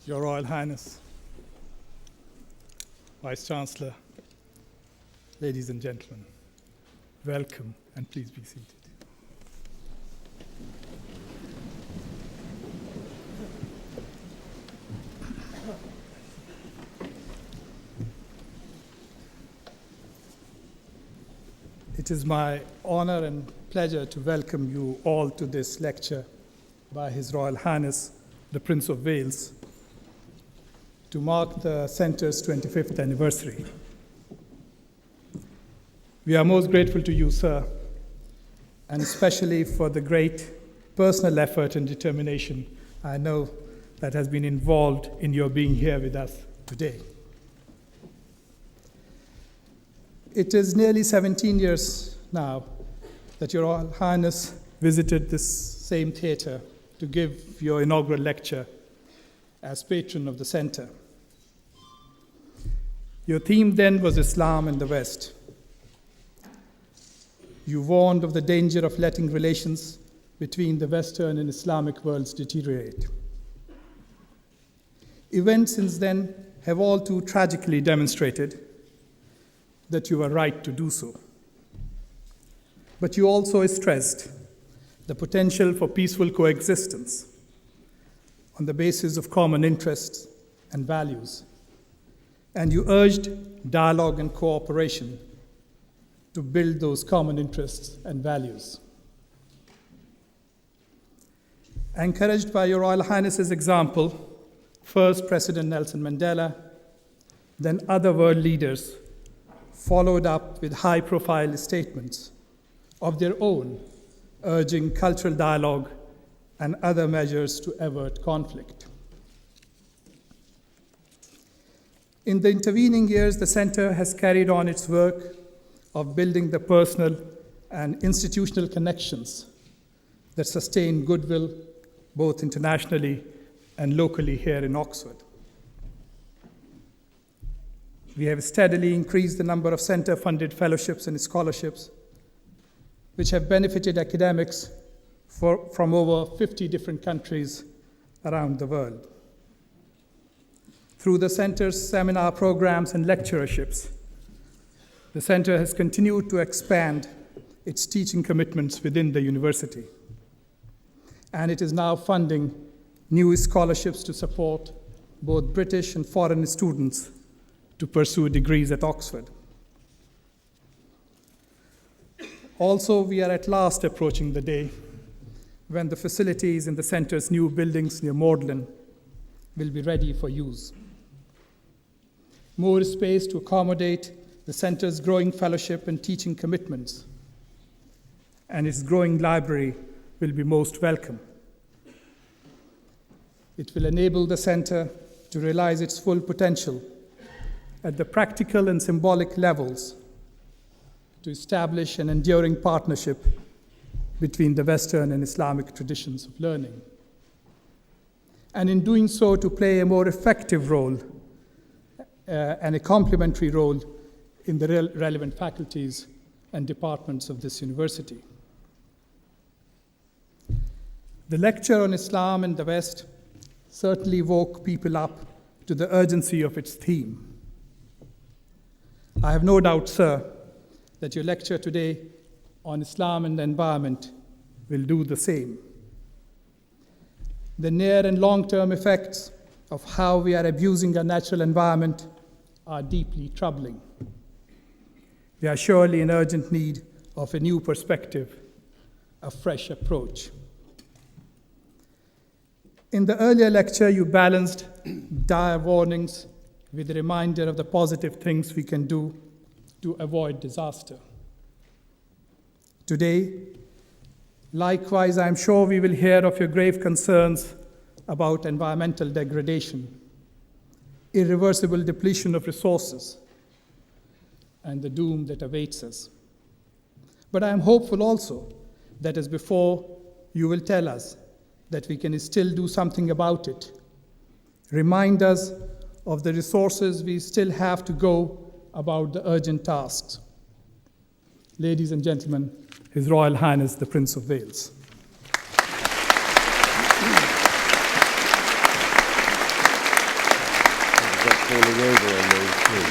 Your Royal Highness, Vice-Chancellor, ladies and gentlemen, welcome and please be seated. It is my honor and pleasure to welcome you all to this lecture by His Royal Highness, the Prince of Wales, to mark the Centre's 25th anniversary. We are most grateful to you, sir, and especially for the great personal effort and determination I know that has been involved in your being here with us today. It is nearly 17 years now that Your Royal Highness visited this same theatre to give your inaugural lecture as patron of the Centre. Your theme then was Islam in the West. You warned of the danger of letting relations between the Western and Islamic worlds deteriorate. Events since then have all too tragically demonstrated that you were right to do so. But you also stressed the potential for peaceful coexistence on the basis of common interests and values. And you urged dialogue and cooperation to build those common interests and values. Encouraged by Your Royal Highness's example, first President Nelson Mandela, then other world leaders followed up with high-profile statements of their own, urging cultural dialogue and other measures to avert conflict. In the intervening years, the Centre has carried on its work of building the personal and institutional connections that sustain goodwill both internationally and locally here in Oxford. We have steadily increased the number of Centre-funded fellowships and scholarships, which have benefited academics from over 50 different countries around the world. Through the Centre's seminar programs and lecturerships, the Centre has continued to expand its teaching commitments within the university. And it is now funding new scholarships to support both British and foreign students to pursue degrees at Oxford. Also, we are at last approaching the day when the facilities in the Centre's new buildings near Magdalen will be ready for use. More space to accommodate the Centre's growing fellowship and teaching commitments, and its growing library will be most welcome. It will enable the Centre to realize its full potential at the practical and symbolic levels to establish an enduring partnership between the Western and Islamic traditions of learning. And in doing so, to play a more effective role and a complementary role in the relevant faculties and departments of this university. The lecture on Islam in the West certainly woke people up to the urgency of its theme. I have no doubt, sir, that your lecture today on Islam and the environment will do the same. The near and long-term effects of how we are abusing our natural environment are deeply troubling. We are surely in urgent need of a new perspective, a fresh approach. In the earlier lecture, you balanced dire warnings with a reminder of the positive things we can do to avoid disaster. Today, likewise, I am sure we will hear of your grave concerns about environmental degradation, irreversible depletion of resources, and the doom that awaits us. But I am hopeful also that as before, you will tell us that we can still do something about it. Remind us of the resources we still have to go about the urgent tasks. Ladies and gentlemen, His Royal Highness, the Prince of Wales. falling over on those too.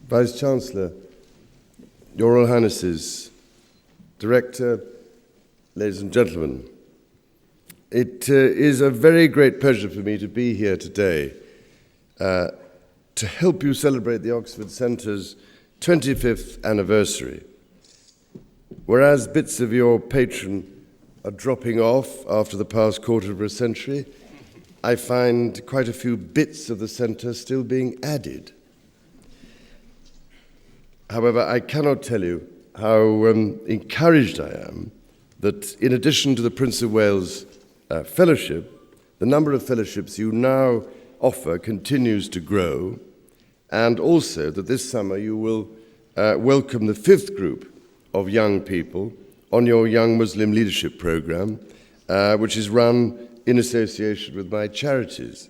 Vice-Chancellor, Your Royal Highnesses, Director, ladies and gentlemen, it is a very great pleasure for me to be here today to help you celebrate the Oxford Centre's 25th anniversary. Whereas bits of your patron are dropping off after the past quarter of a century, I find quite a few bits of the centre still being added. However, I cannot tell you how encouraged I am that in addition to the Prince of Wales Fellowship, the number of fellowships you now offer continues to grow, and also that this summer you will welcome the 5th group of young people on your Young Muslim Leadership Programme, which is run in association with my charities.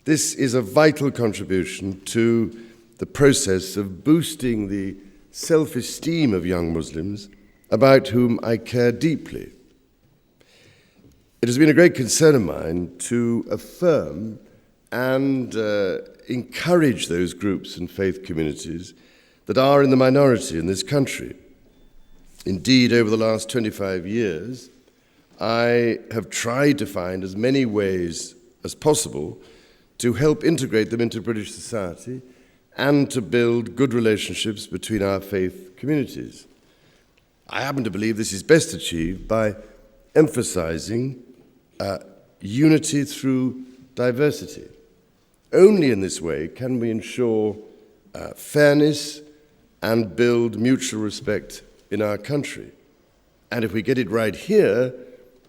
This is a vital contribution to the process of boosting the self-esteem of young Muslims, about whom I care deeply. It has been a great concern of mine to affirm and encourage those groups and faith communities that are in the minority in this country. Indeed, over the last 25 years, I have tried to find as many ways as possible to help integrate them into British society and to build good relationships between our faith communities. I happen to believe this is best achieved by emphasizing unity through diversity. Only in this way can we ensure fairness and build mutual respect in our country. And if we get it right here,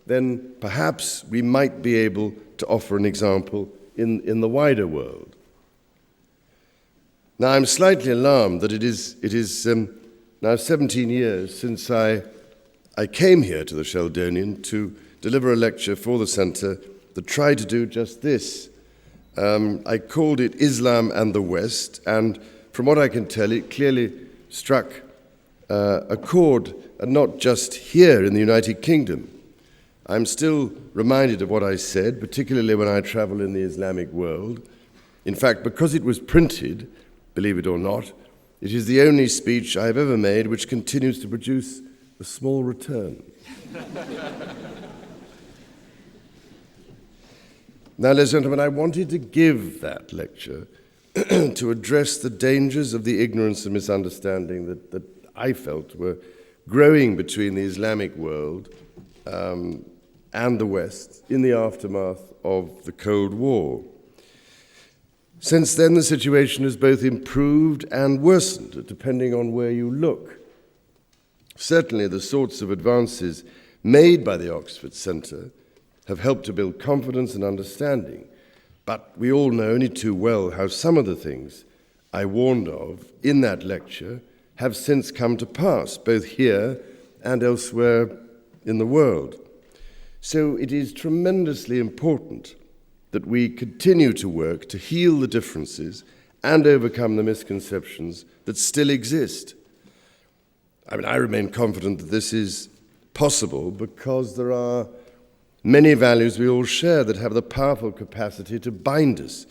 then perhaps we might be able to offer an example in the wider world. Now, I'm slightly alarmed that it is now 17 years since I came here to the Sheldonian to deliver a lecture for the Centre that tried to do just this. I called it Islam and the West, and from what I can tell, it clearly struck a chord, not just here in the United Kingdom. I'm still reminded of what I said, particularly when I travel in the Islamic world. In fact, because it was printed, believe it or not, it is the only speech I have ever made which continues to produce a small return. Now, ladies and gentlemen, I wanted to give that lecture to address the dangers of the ignorance and misunderstanding that I felt were growing between the Islamic world and the West in the aftermath of the Cold War. Since then, the situation has both improved and worsened, depending on where you look. Certainly, the sorts of advances made by the Oxford Centre have helped to build confidence and understanding, but we all know only too well how some of the things I warned of in that lecture have since come to pass, both here and elsewhere in the world. So it is tremendously important that we continue to work to heal the differences and overcome the misconceptions that still exist. I remain confident that this is possible because there are many values we all share that have the powerful capacity to bind us,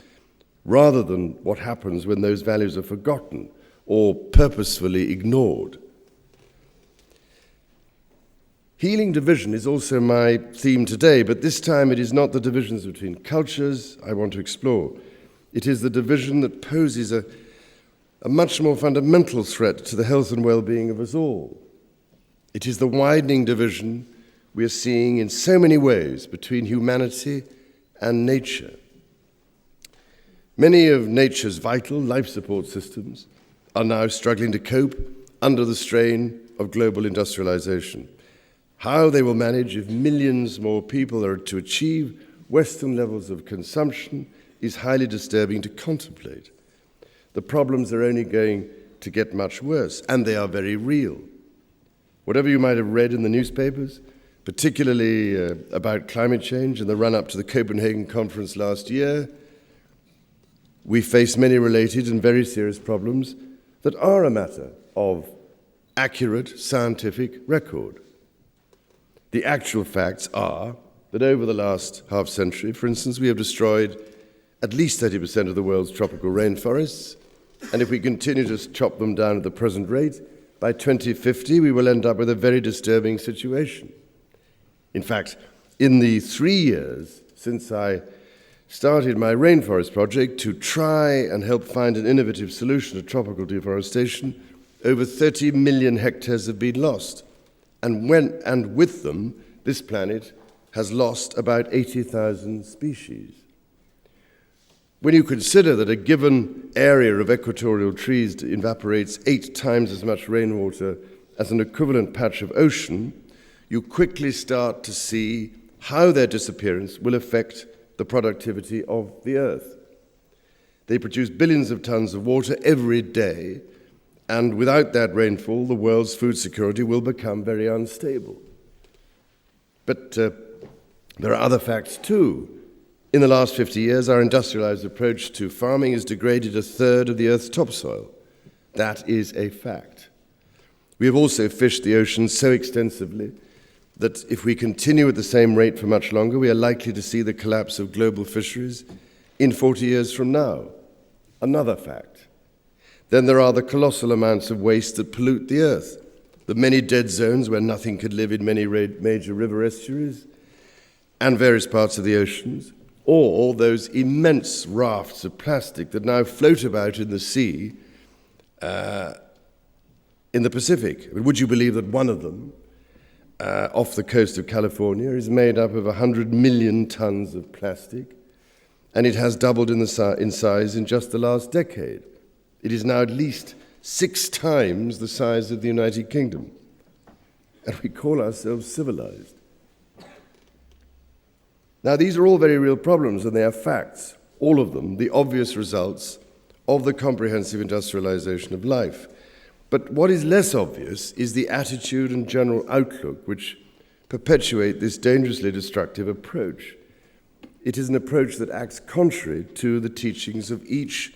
rather than what happens when those values are forgotten or purposefully ignored. Healing division is also my theme today, but this time it is not the divisions between cultures I want to explore. It is the division that poses a much more fundamental threat to the health and well-being of us all. It is the widening division we are seeing in so many ways between humanity and nature. Many of nature's vital life support systems are now struggling to cope under the strain of global industrialization. How they will manage if millions more people are to achieve Western levels of consumption is highly disturbing to contemplate. The problems are only going to get much worse, and they are very real. Whatever you might have read in the newspapers, particularly about climate change in the run-up to the Copenhagen conference last year, we face many related and very serious problems that are a matter of accurate scientific record. The actual facts are that over the last half century, for instance, we have destroyed at least 30% of the world's tropical rainforests, and if we continue to chop them down at the present rate, by 2050 we will end up with a very disturbing situation. In fact, in the 3 years since I started my rainforest project to try and help find an innovative solution to tropical deforestation, over 30 million hectares have been lost. And with them, this planet has lost about 80,000 species. When you consider that a given area of equatorial trees evaporates 8 times as much rainwater as an equivalent patch of ocean, you quickly start to see how their disappearance will affect the productivity of the earth. They produce billions of tons of water every day, and without that rainfall, the world's food security will become very unstable. But there are other facts too. In the last 50 years, our industrialized approach to farming has degraded a third of the Earth's topsoil. That is a fact. We have also fished the oceans so extensively that if we continue at the same rate for much longer, we are likely to see the collapse of global fisheries in 40 years from now. Another fact. Then there are the colossal amounts of waste that pollute the Earth, the many dead zones where nothing could live in many major river estuaries and various parts of the oceans, or those immense rafts of plastic that now float about in the sea in the Pacific. Would you believe that one of them, off the coast of California, is made up of 100 million tons of plastic, and it has doubled in size in just the last decade. It is now at least 6 times the size of the United Kingdom, and we call ourselves civilized. Now, these are all very real problems, and they are facts, all of them, the obvious results of the comprehensive industrialization of life. But what is less obvious is the attitude and general outlook which perpetuate this dangerously destructive approach. It is an approach that acts contrary to the teachings of each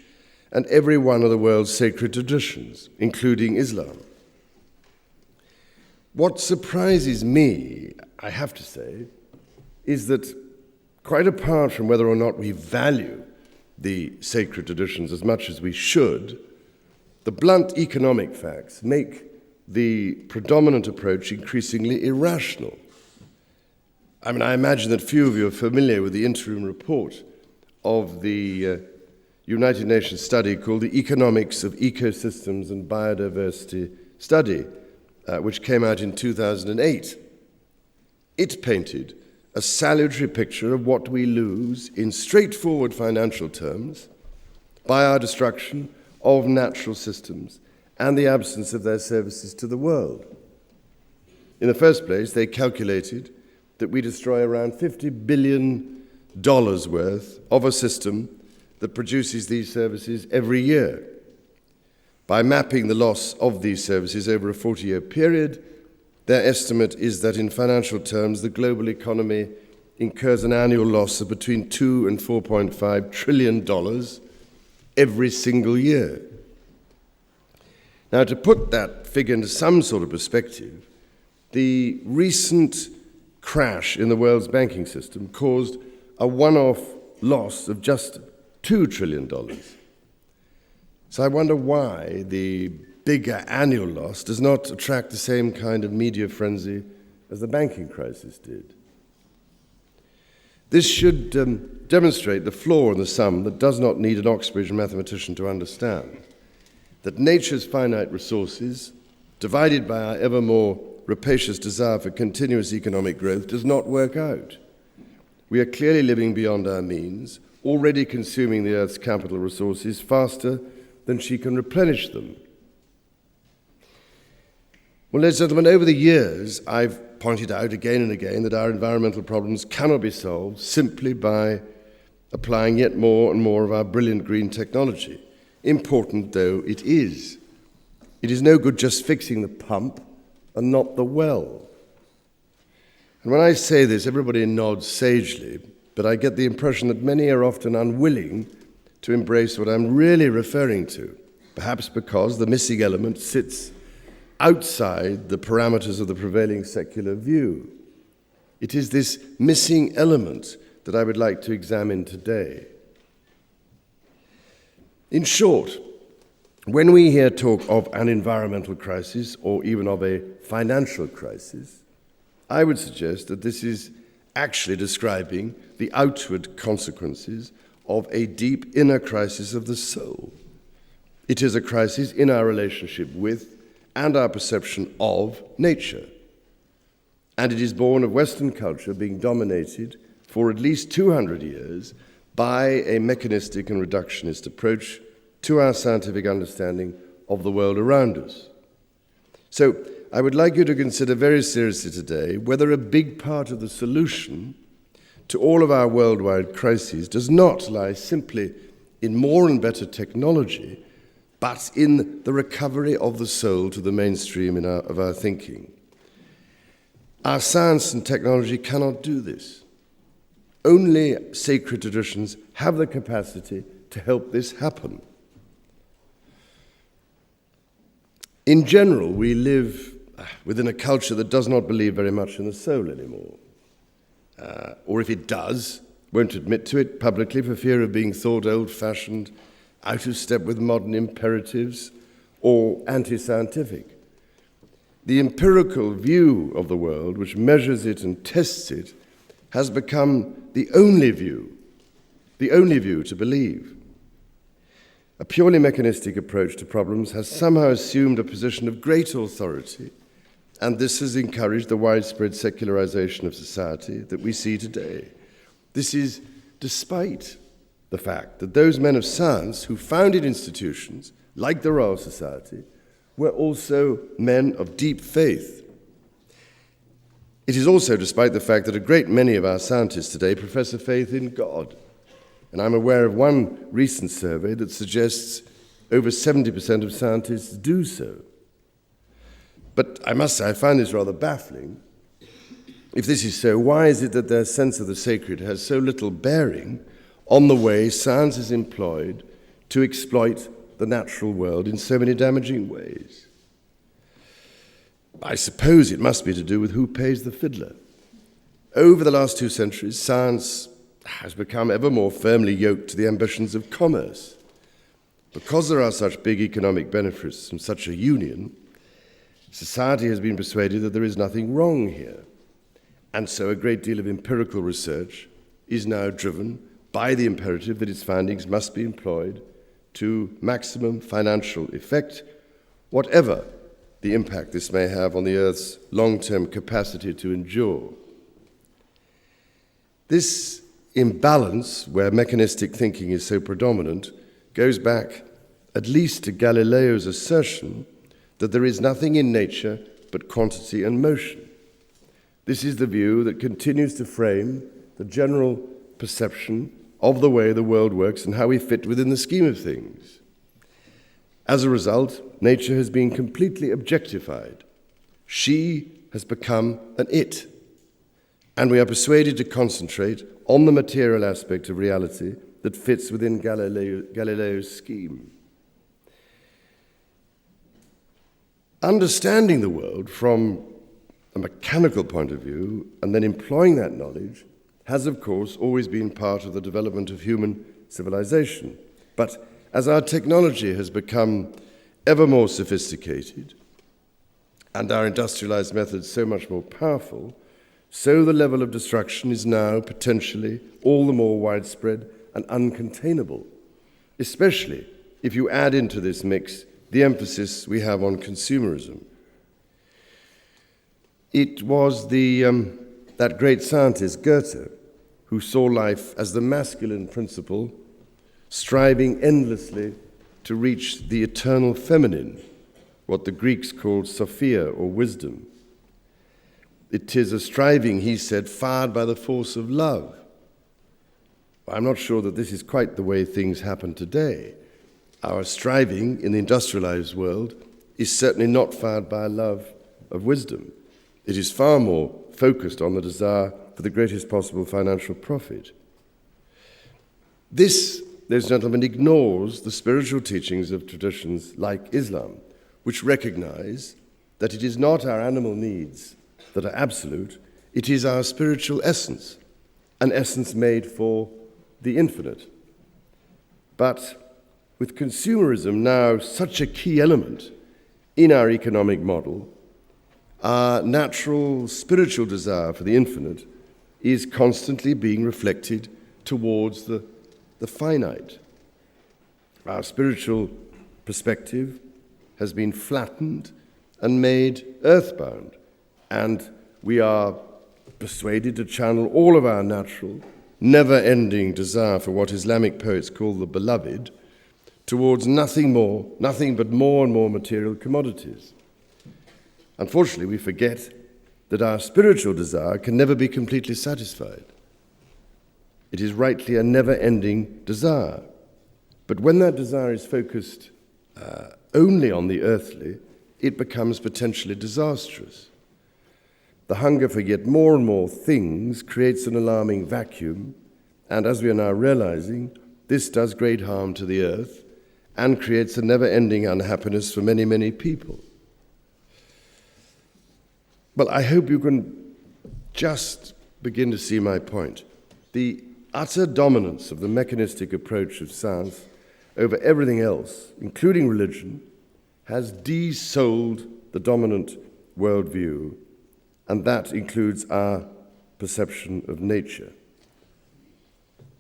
and every one of the world's sacred traditions, including Islam. What surprises me, I have to say, is that quite apart from whether or not we value the sacred traditions as much as we should, the blunt economic facts make the predominant approach increasingly irrational. I mean, I imagine that few of you are familiar with the interim report of the United Nations study called the Economics of Ecosystems and Biodiversity Study, which came out in 2008. It painted a salutary picture of what we lose in straightforward financial terms by our destruction of natural systems and the absence of their services to the world. In the first place, they calculated that we destroy around $50 billion worth of a system that produces these services every year. By mapping the loss of these services over a 40-year period, their estimate is that in financial terms, the global economy incurs an annual loss of between $2 and $4.5 trillion every single year. Now, to put that figure into some sort of perspective, the recent crash in the world's banking system caused a one-off loss of just $2 trillion. So I wonder why the bigger annual loss does not attract the same kind of media frenzy as the banking crisis did. This should demonstrate the flaw in the sum that does not need an Oxbridge mathematician to understand, that nature's finite resources, divided by our ever more rapacious desire for continuous economic growth, does not work out. We are clearly living beyond our means, already consuming the Earth's capital resources faster than she can replenish them. Well, ladies and gentlemen, over the years, I've pointed out again and again that our environmental problems cannot be solved simply by applying yet more and more of our brilliant green technology, important though it is. It is no good just fixing the pump and not the well. And when I say this, everybody nods sagely, but I get the impression that many are often unwilling to embrace what I'm really referring to. perhaps because the missing element sits outside the parameters of the prevailing secular view. It is this missing element that I would like to examine today. In short, when we hear talk of an environmental crisis or even of a financial crisis, I would suggest that this is actually describing the outward consequences of a deep inner crisis of the soul. It is a crisis in our relationship with and our perception of nature. And it is born of Western culture being dominated for at least 200 years by a mechanistic and reductionist approach to our scientific understanding of the world around us. So I would like you to consider very seriously today whether a big part of the solution to all of our worldwide crises does not lie simply in more and better technology, but in the recovery of the soul to the mainstream of our thinking. Our science and technology cannot do this. Only sacred traditions have the capacity to help this happen. In general, we live within a culture that does not believe very much in the soul anymore. Or if it does, won't admit to it publicly for fear of being thought old-fashioned, out of step with modern imperatives, or anti-scientific. The empirical view of the world, which measures it and tests it, has become the only view to believe. A purely mechanistic approach to problems has somehow assumed a position of great authority, and this has encouraged the widespread secularization of society that we see today. This is despite the fact that those men of science who founded institutions, like the Royal Society, were also men of deep faith. It is also despite the fact that a great many of our scientists today profess a faith in God. And I'm aware of one recent survey that suggests over 70% of scientists do so. But I must say, I find this rather baffling. If this is so, why is it that their sense of the sacred has so little bearing on the way science is employed to exploit the natural world in so many damaging ways? I suppose it must be to do with who pays the fiddler. Over the last 2 centuries, science has become ever more firmly yoked to the ambitions of commerce. Because there are such big economic benefits from such a union, society has been persuaded that there is nothing wrong here. And so a great deal of empirical research is now driven by the imperative that its findings must be employed to maximum financial effect, whatever the impact this may have on the Earth's long-term capacity to endure. This imbalance, where mechanistic thinking is so predominant, goes back at least to Galileo's assertion that there is nothing in nature but quantity and motion. This is the view that continues to frame the general perception of the way the world works and how we fit within the scheme of things. As a result, nature has been completely objectified. She has become an it, and we are persuaded to concentrate on the material aspect of reality that fits within Galileo's scheme. Understanding the world from a mechanical point of view and then employing that knowledge has, of course, always been part of the development of human civilization. But as our technology has become ever more sophisticated and our industrialized methods so much more powerful, so the level of destruction is now potentially all the more widespread and uncontainable, especially if you add into this mix the emphasis we have on consumerism. It was that great scientist, Goethe, who saw life as the masculine principle, striving endlessly to reach the eternal feminine, what the Greeks called Sophia, or wisdom. It is a striving, he said, fired by the force of love. I'm not sure that this is quite the way things happen today. Our striving in the industrialized world is certainly not fired by a love of wisdom. It is far more focused on the desire for the greatest possible financial profit. This this gentleman ignores the spiritual teachings of traditions like Islam, which recognize that it is not our animal needs that are absolute, it is our spiritual essence, an essence made for the infinite. But with consumerism now such a key element in our economic model, our natural spiritual desire for the infinite is constantly being reflected towards the finite. Our spiritual perspective has been flattened and made earthbound, and we are persuaded to channel all of our natural, never-ending desire for what Islamic poets call the beloved towards nothing but more and more material commodities. Unfortunately, we forget that our spiritual desire can never be completely satisfied. It is rightly a never-ending desire. But when that desire is focused only on the earthly, it becomes potentially disastrous. The hunger for yet more and more things creates an alarming vacuum, and as we are now realizing, this does great harm to the earth and creates a never-ending unhappiness for many, many people. Well, I hope you can just begin to see my point. The utter dominance of the mechanistic approach of science over everything else, including religion, has de-souled the dominant worldview, and that includes our perception of nature.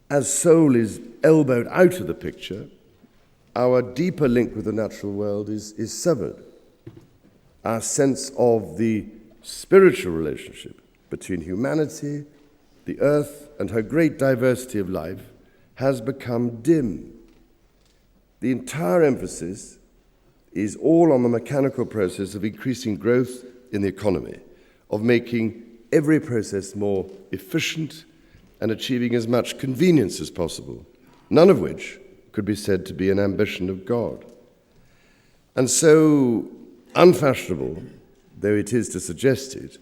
As soul is elbowed out of the picture, our deeper link with the natural world is severed. Our sense of the spiritual relationship between humanity, the earth, and her great diversity of life has become dim. The entire emphasis is all on the mechanical process of increasing growth in the economy, of making every process more efficient and achieving as much convenience as possible, none of which could be said to be an ambition of God. And so, unfashionable though it is to suggest it,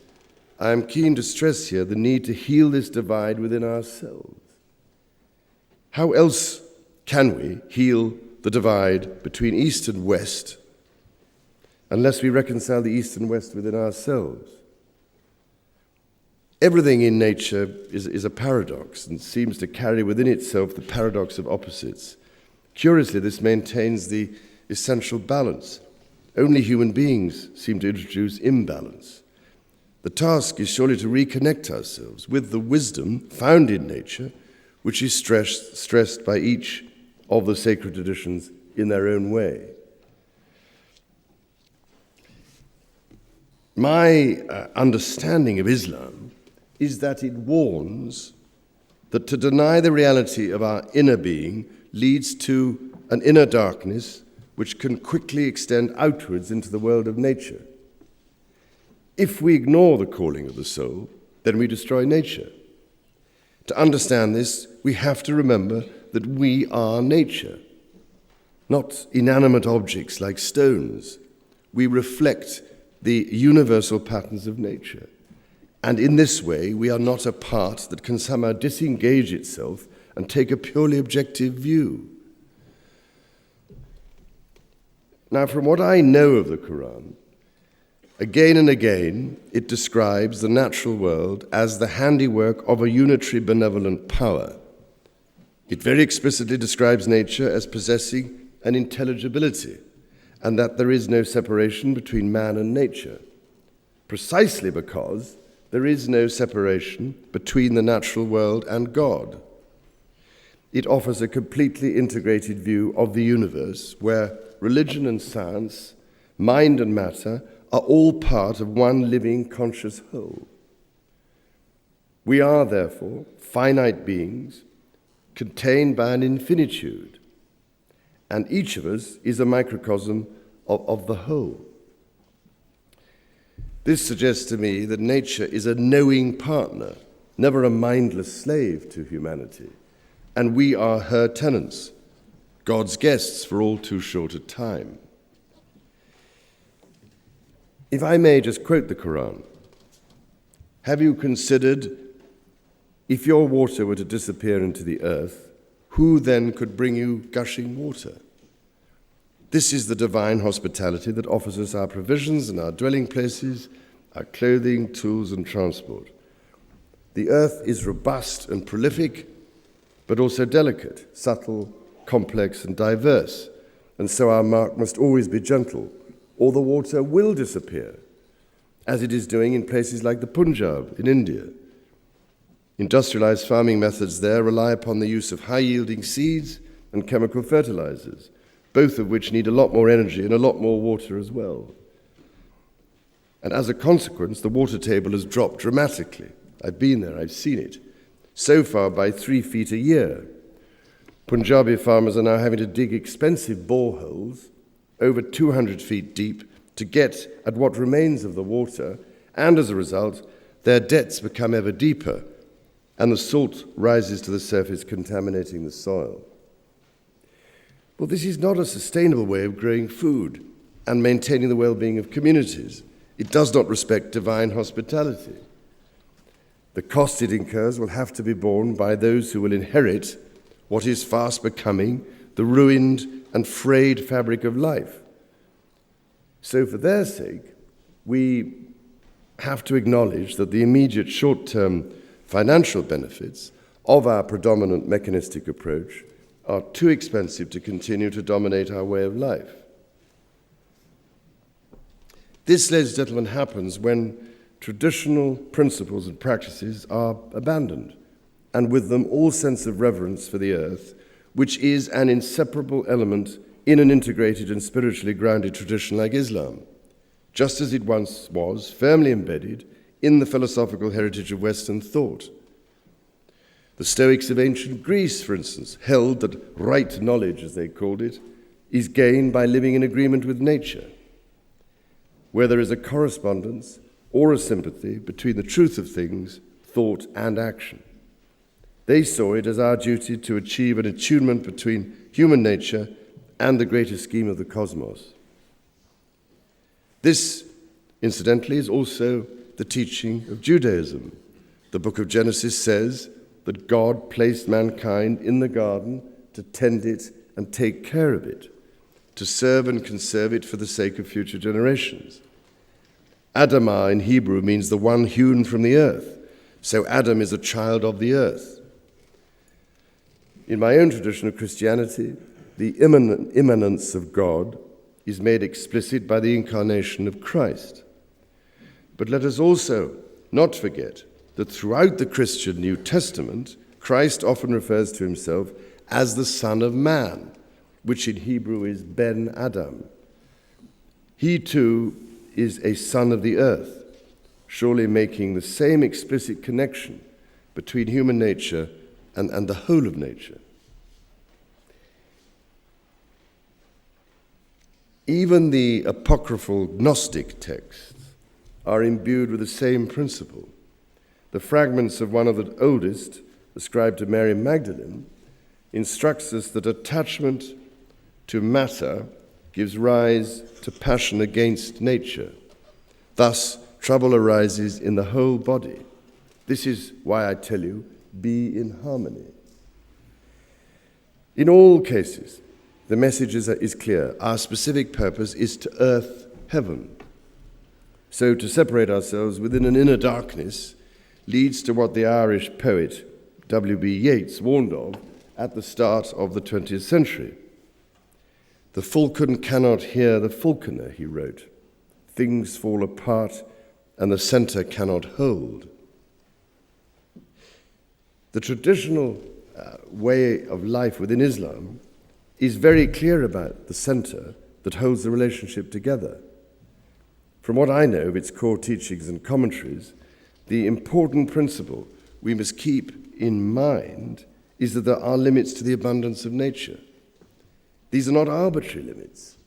I am keen to stress here the need to heal this divide within ourselves. How else can we heal the divide between East and West unless we reconcile the East and West within ourselves? Everything in nature is a paradox and seems to carry within itself the paradox of opposites. Curiously, this maintains the essential balance. Only human beings seem to introduce imbalance. The task is surely to reconnect ourselves with the wisdom found in nature, which is stressed by each of the sacred traditions in their own way. My understanding of Islam is that it warns that to deny the reality of our inner being leads to an inner darkness which can quickly extend outwards into the world of nature. If we ignore the calling of the soul, then we destroy nature. To understand this, we have to remember that we are nature, not inanimate objects like stones. We reflect the universal patterns of nature. And in this way, we are not a part that can somehow disengage itself and take a purely objective view. Now, from what I know of the Quran, again and again, it describes the natural world as the handiwork of a unitary benevolent power. It very explicitly describes nature as possessing an intelligibility, and that there is no separation between man and nature, precisely because there is no separation between the natural world and God. It offers a completely integrated view of the universe where religion and science, mind and matter, are all part of one living conscious whole. We are, therefore, finite beings contained by an infinitude, and each of us is a microcosm of the whole. This suggests to me that nature is a knowing partner, never a mindless slave to humanity, and we are her tenants, God's guests for all too short a time. If I may just quote the Quran, have you considered if your water were to disappear into the earth, who then could bring you gushing water? This is the divine hospitality that offers us our provisions and our dwelling places, our clothing, tools, and transport. The earth is robust and prolific, but also delicate, subtle, complex, and diverse, and so our mark must always be gentle, or the water will disappear, as it is doing in places like the Punjab in India. Industrialized farming methods there rely upon the use of high-yielding seeds and chemical fertilizers, both of which need a lot more energy and a lot more water as well. And as a consequence, the water table has dropped dramatically. I've been there, I've seen it. So far by 3 feet a year. Punjabi farmers are now having to dig expensive boreholes over 200 feet deep to get at what remains of the water, and as a result, their debts become ever deeper, and the salt rises to the surface, contaminating the soil. Well, this is not a sustainable way of growing food and maintaining the well-being of communities. It does not respect divine hospitality. The cost it incurs will have to be borne by those who will inherit what is fast becoming the ruined and frayed fabric of life. So for their sake, we have to acknowledge that the immediate short-term financial benefits of our predominant mechanistic approach are too expensive to continue to dominate our way of life. This, ladies and gentlemen, happens when traditional principles and practices are abandoned, and with them all sense of reverence for the earth, which is an inseparable element in an integrated and spiritually grounded tradition like Islam, just as it once was firmly embedded in the philosophical heritage of Western thought. The Stoics of ancient Greece, for instance, held that right knowledge, as they called it, is gained by living in agreement with nature, where there is a correspondence or a sympathy between the truth of things, thought, and action. They saw it as our duty to achieve an attunement between human nature and the greater scheme of the cosmos. This, incidentally, is also the teaching of Judaism. The book of Genesis says that God placed mankind in the garden to tend it and take care of it, to serve and conserve it for the sake of future generations. Adamah in Hebrew means the one hewn from the earth, so Adam is a child of the earth. In my own tradition of Christianity, the immanence of God is made explicit by the incarnation of Christ. But let us also not forget that throughout the Christian New Testament, Christ often refers to himself as the Son of Man, which in Hebrew is Ben Adam. He too is a son of the earth, surely making the same explicit connection between human nature and the whole of nature. Even the apocryphal Gnostic texts are imbued with the same principle. The fragments of one of the oldest, ascribed to Mary Magdalene, instructs us that attachment to matter gives rise to passion against nature. Thus, trouble arises in the whole body. This is why I tell you, be in harmony. In all cases, the message is clear. Our specific purpose is to earth heaven. So to separate ourselves within an inner darkness leads to what the Irish poet W.B. Yeats warned of at the start of the 20th century. The falcon cannot hear the falconer, he wrote. Things fall apart and the center cannot hold. The traditional way of life within Islam is very clear about the center that holds the relationship together. From what I know of its core teachings and commentaries, the important principle we must keep in mind is that there are limits to the abundance of nature. These are not arbitrary limits.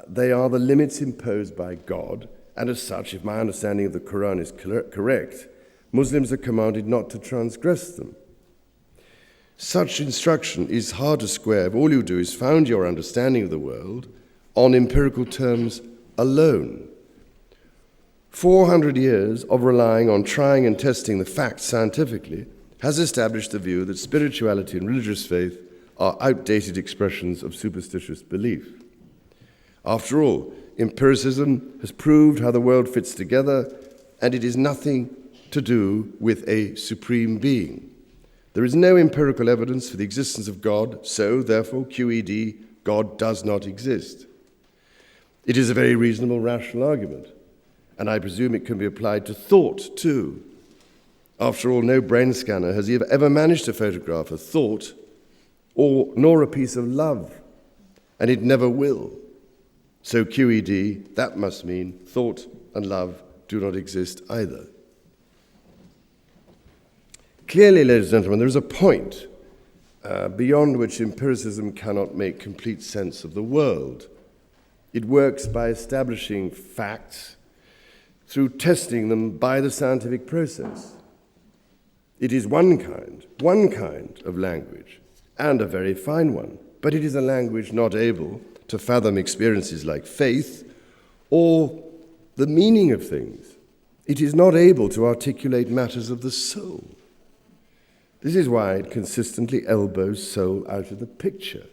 They are the limits imposed by God, and as such, if my understanding of the Quran is correct, Muslims are commanded not to transgress them. Such instruction is hard to square if all you do is found your understanding of the world on empirical terms alone. 400 years of relying on trying and testing the facts scientifically has established the view that spirituality and religious faith are outdated expressions of superstitious belief. After all, empiricism has proved how the world fits together, and it is nothing to do with a supreme being. There is no empirical evidence for the existence of God, so therefore, QED, God does not exist. It is a very reasonable, rational argument, and I presume it can be applied to thought too. After all, no brain scanner has ever managed to photograph a thought nor a piece of love, and it never will. So QED, that must mean thought and love do not exist either. Clearly, ladies and gentlemen, there is a point beyond which empiricism cannot make complete sense of the world. It works by establishing facts through testing them by the scientific process. It is one kind of language, and a very fine one, but it is a language not able to fathom experiences like faith or the meaning of things. It is not able to articulate matters of the soul. This is why it consistently elbows soul out of the picture.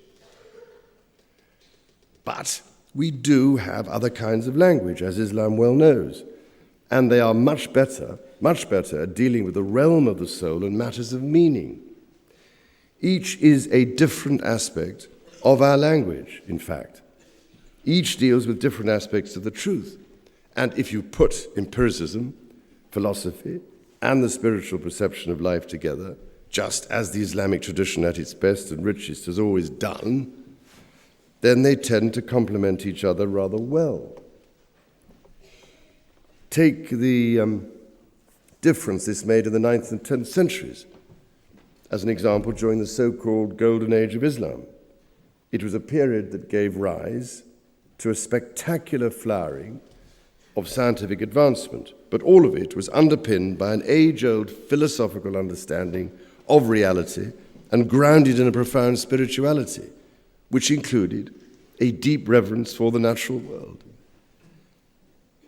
But we do have other kinds of language, as Islam well knows, and they are much better at dealing with the realm of the soul and matters of meaning. Each is a different aspect of our language, in fact. Each deals with different aspects of the truth. And if you put empiricism, philosophy, and the spiritual perception of life together, just as the Islamic tradition at its best and richest has always done, then they tend to complement each other rather well. Take the difference this made in the 9th and 10th centuries. As an example, during the so-called Golden Age of Islam, it was a period that gave rise to a spectacular flowering of scientific advancement, but all of it was underpinned by an age-old philosophical understanding of reality and grounded in a profound spirituality, which included a deep reverence for the natural world.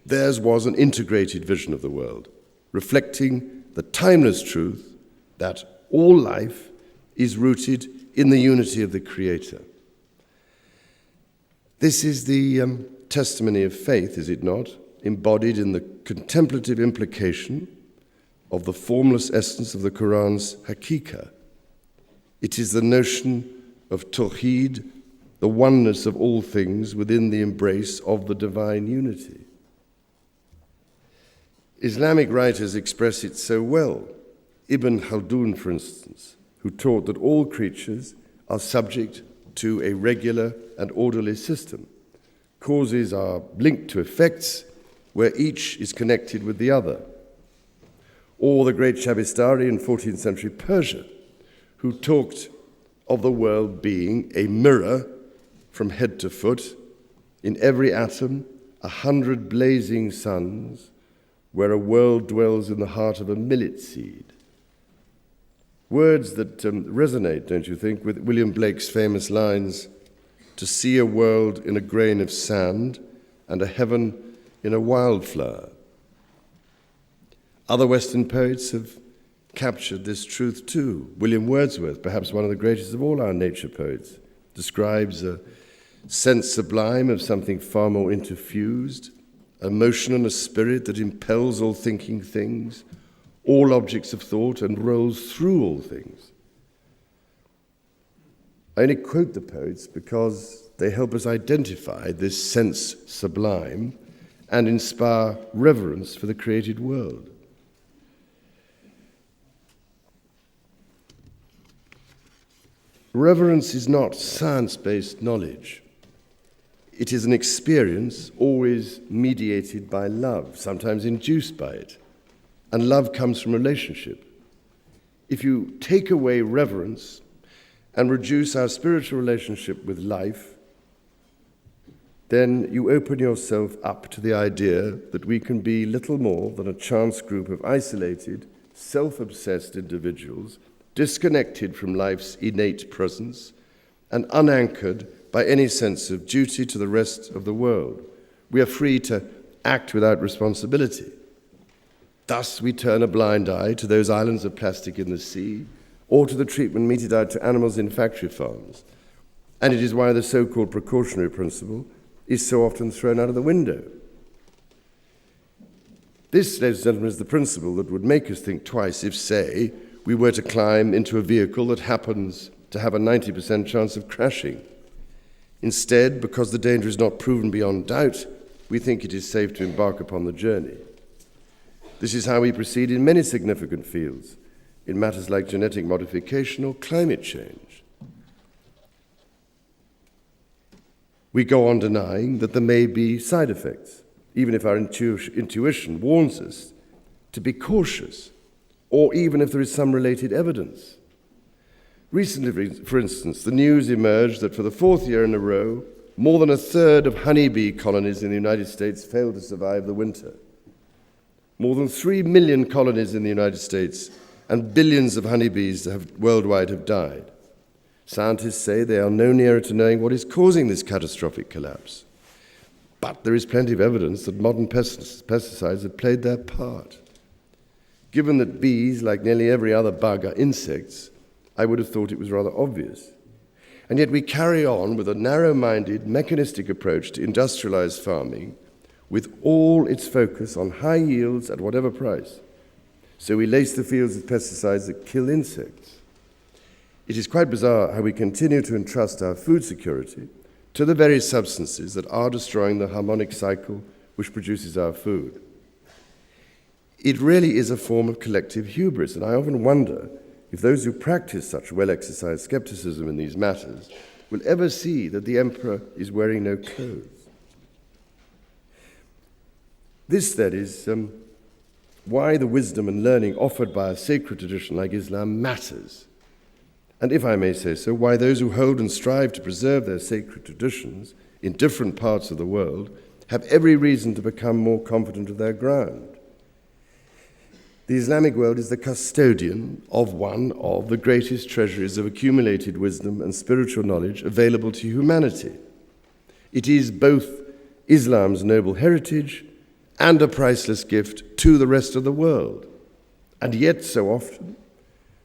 Theirs was an integrated vision of the world, reflecting the timeless truth that all life is rooted in the unity of the Creator. This is the testimony of faith, is it not, embodied in the contemplative implication of the formless essence of the Quran's hakika. It is the notion of tawheed, the oneness of all things within the embrace of the divine unity. Islamic writers express it so well. Ibn Khaldun, for instance, who taught that all creatures are subject to a regular and orderly system. Causes are linked to effects where each is connected with the other. Or the great Shabistari in 14th century Persia, who talked of the world being a mirror from head to foot, in every atom 100 blazing suns, where a world dwells in the heart of a millet seed. Words that resonate, don't you think, with William Blake's famous lines, "To see a world in a grain of sand and a heaven in a wildflower." Other Western poets have captured this truth too. William Wordsworth, perhaps one of the greatest of all our nature poets, describes a sense sublime of something far more interfused, a motion and a spirit that impels all thinking things, all objects of thought, and rolls through all things. I only quote the poets because they help us identify this sense sublime and inspire reverence for the created world. Reverence is not science-based knowledge. It is an experience always mediated by love, sometimes induced by it. And love comes from relationship. If you take away reverence and reduce our spiritual relationship with life, then you open yourself up to the idea that we can be little more than a chance group of isolated, self-obsessed individuals, disconnected from life's innate presence and unanchored by any sense of duty to the rest of the world. We are free to act without responsibility. Thus we turn a blind eye to those islands of plastic in the sea, or to the treatment meted out to animals in factory farms. And it is why the so-called precautionary principle is so often thrown out of the window. This, ladies and gentlemen, is the principle that would make us think twice if, say, we were to climb into a vehicle that happens to have a 90% chance of crashing. Instead, because the danger is not proven beyond doubt, we think it is safe to embark upon the journey. This is how we proceed in many significant fields, in matters like genetic modification or climate change. We go on denying that there may be side effects, even if our intuition warns us to be cautious, or even if there is some related evidence. Recently, for instance, the news emerged that for the fourth year in a row, more than a third of honeybee colonies in the United States failed to survive the winter. More than 3 million colonies in the United States and billions of honeybees worldwide have died. Scientists say they are no nearer to knowing what is causing this catastrophic collapse. But there is plenty of evidence that modern pesticides have played their part. Given that bees, like nearly every other bug, are insects, I would have thought it was rather obvious. And yet we carry on with a narrow-minded, mechanistic approach to industrialized farming with all its focus on high yields at whatever price. So we lace the fields with pesticides that kill insects. It is quite bizarre how we continue to entrust our food security to the very substances that are destroying the harmonic cycle which produces our food. It really is a form of collective hubris, and I often wonder if those who practice such well-exercised skepticism in these matters will ever see that the emperor is wearing no clothes. This, then, is why the wisdom and learning offered by a sacred tradition like Islam matters. And if I may say so, why those who hold and strive to preserve their sacred traditions in different parts of the world have every reason to become more confident of their ground. The Islamic world is the custodian of one of the greatest treasuries of accumulated wisdom and spiritual knowledge available to humanity. It is both Islam's noble heritage and a priceless gift to the rest of the world. And yet, so often,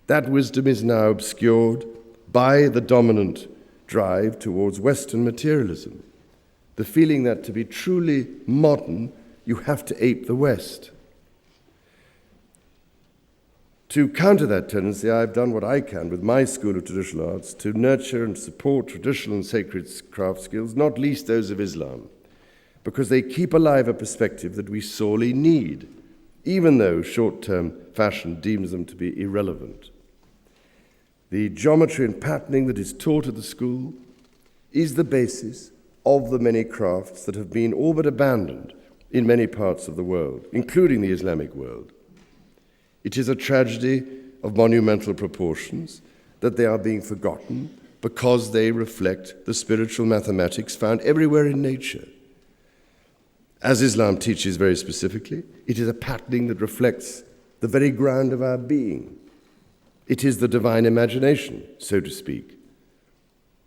that wisdom is now obscured by the dominant drive towards Western materialism, the feeling that to be truly modern, you have to ape the West. To counter that tendency, I've done what I can with my School of Traditional Arts to nurture and support traditional and sacred craft skills, not least those of Islam, because they keep alive a perspective that we sorely need, even though short-term fashion deems them to be irrelevant. The geometry and patterning that is taught at the school is the basis of the many crafts that have been all but abandoned in many parts of the world, including the Islamic world. It is a tragedy of monumental proportions that they are being forgotten because they reflect the spiritual mathematics found everywhere in nature. As Islam teaches very specifically, it is a patterning that reflects the very ground of our being. It is the divine imagination, so to speak,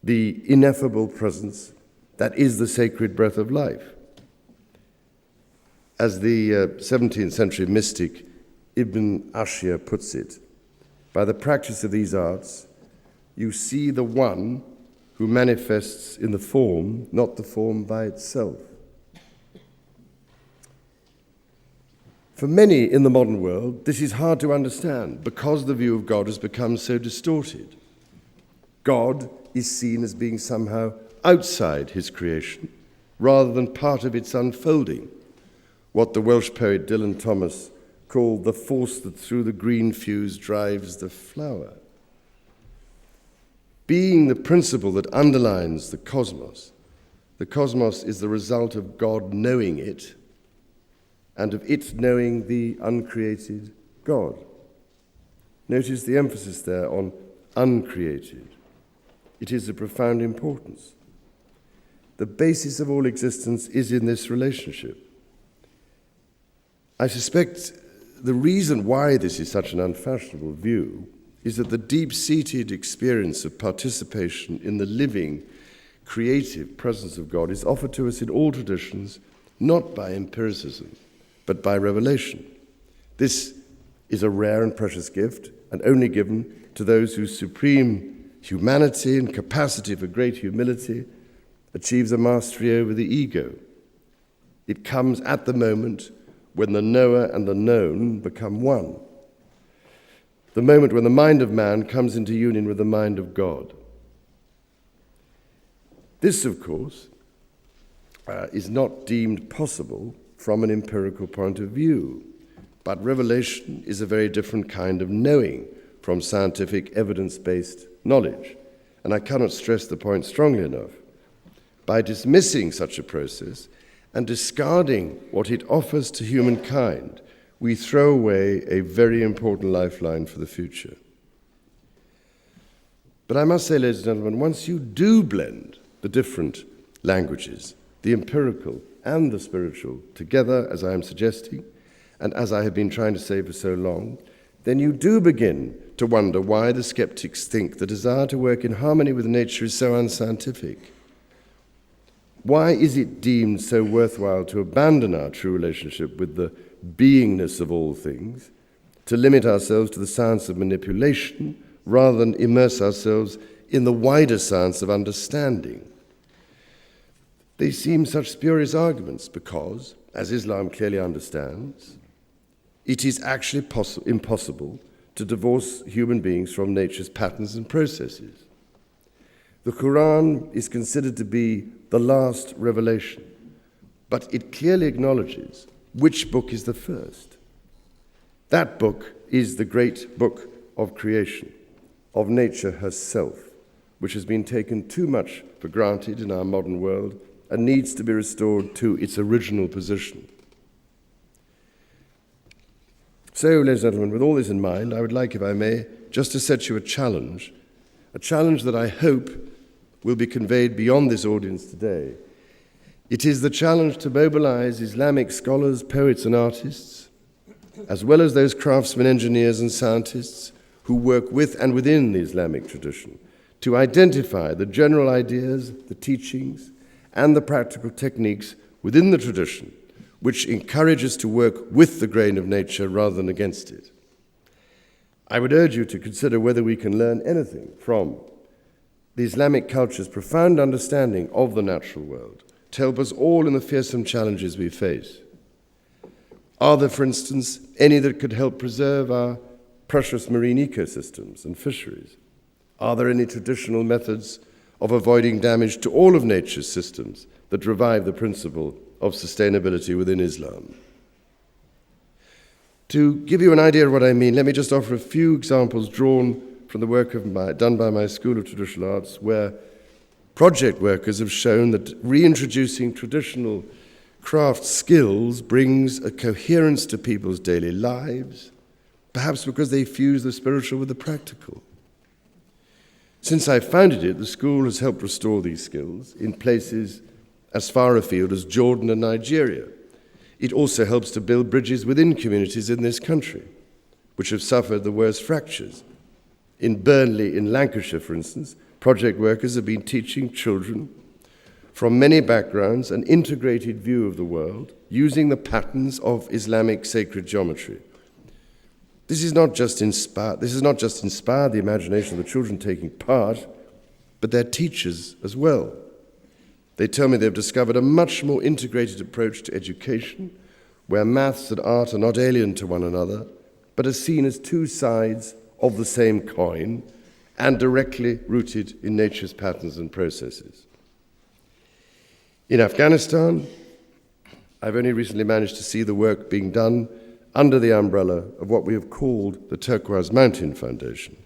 the ineffable presence that is the sacred breath of life. As the 17th century mystic Ibn Ashir puts it, by the practice of these arts, you see the one who manifests in the form, not the form by itself. For many in the modern world, this is hard to understand because the view of God has become so distorted. God is seen as being somehow outside his creation rather than part of its unfolding, what the Welsh poet Dylan Thomas called the force that through the green fuse drives the flower. Being the principle that underlines the cosmos is the result of God knowing it and of it knowing the uncreated God. Notice the emphasis there on uncreated. It is of profound importance. The basis of all existence is in this relationship. I suspect the reason why this is such an unfashionable view is that the deep-seated experience of participation in the living, creative presence of God is offered to us in all traditions, not by empiricism, but by revelation. This is a rare and precious gift, and only given to those whose supreme humanity and capacity for great humility achieves a mastery over the ego. It comes at the moment when the knower and the known become one. The moment when the mind of man comes into union with the mind of God. This, of course, is not deemed possible from an empirical point of view, but revelation is a very different kind of knowing from scientific evidence-based knowledge, and I cannot stress the point strongly enough. By dismissing such a process and discarding what it offers to humankind, we throw away a very important lifeline for the future. But I must say, ladies and gentlemen, once you do blend the different languages, the empirical and the spiritual, together, as I am suggesting, and as I have been trying to say for so long, then you do begin to wonder why the skeptics think the desire to work in harmony with nature is so unscientific. Why is it deemed so worthwhile to abandon our true relationship with the beingness of all things, to limit ourselves to the science of manipulation, rather than immerse ourselves in the wider science of understanding? They seem such spurious arguments because, as Islam clearly understands, it is actually impossible to divorce human beings from nature's patterns and processes. The Quran is considered to be the last revelation, but it clearly acknowledges which book is the first. That book is the great book of creation, of nature herself, which has been taken too much for granted in our modern world and needs to be restored to its original position. So, ladies and gentlemen, with all this in mind, I would like, if I may, just to set you a challenge that I hope will be conveyed beyond this audience today. It is the challenge to mobilize Islamic scholars, poets, and artists, as well as those craftsmen, engineers, and scientists who work with and within the Islamic tradition, to identify the general ideas, the teachings, and the practical techniques within the tradition, which encourage us to work with the grain of nature rather than against it. I would urge you to consider whether we can learn anything from the Islamic culture's profound understanding of the natural world to help us all in the fearsome challenges we face. Are there, for instance, any that could help preserve our precious marine ecosystems and fisheries? Are there any traditional methods of avoiding damage to all of nature's systems that revive the principle of sustainability within Islam? To give you an idea of what I mean, let me just offer a few examples drawn from the work done by my School of Traditional Arts, where project workers have shown that reintroducing traditional craft skills brings a coherence to people's daily lives, perhaps because they fuse the spiritual with the practical. Since I founded it, the school has helped restore these skills in places as far afield as Jordan and Nigeria. It also helps to build bridges within communities in this country, which have suffered the worst fractures. In Burnley, in Lancashire, for instance, project workers have been teaching children from many backgrounds an integrated view of the world using the patterns of Islamic sacred geometry. This is not just inspired the imagination of the children taking part, but their teachers as well. They tell me they've discovered a much more integrated approach to education, where maths and art are not alien to one another, but are seen as two sides of the same coin and directly rooted in nature's patterns and processes. In Afghanistan, I've only recently managed to see the work being done under the umbrella of what we have called the Turquoise Mountain Foundation,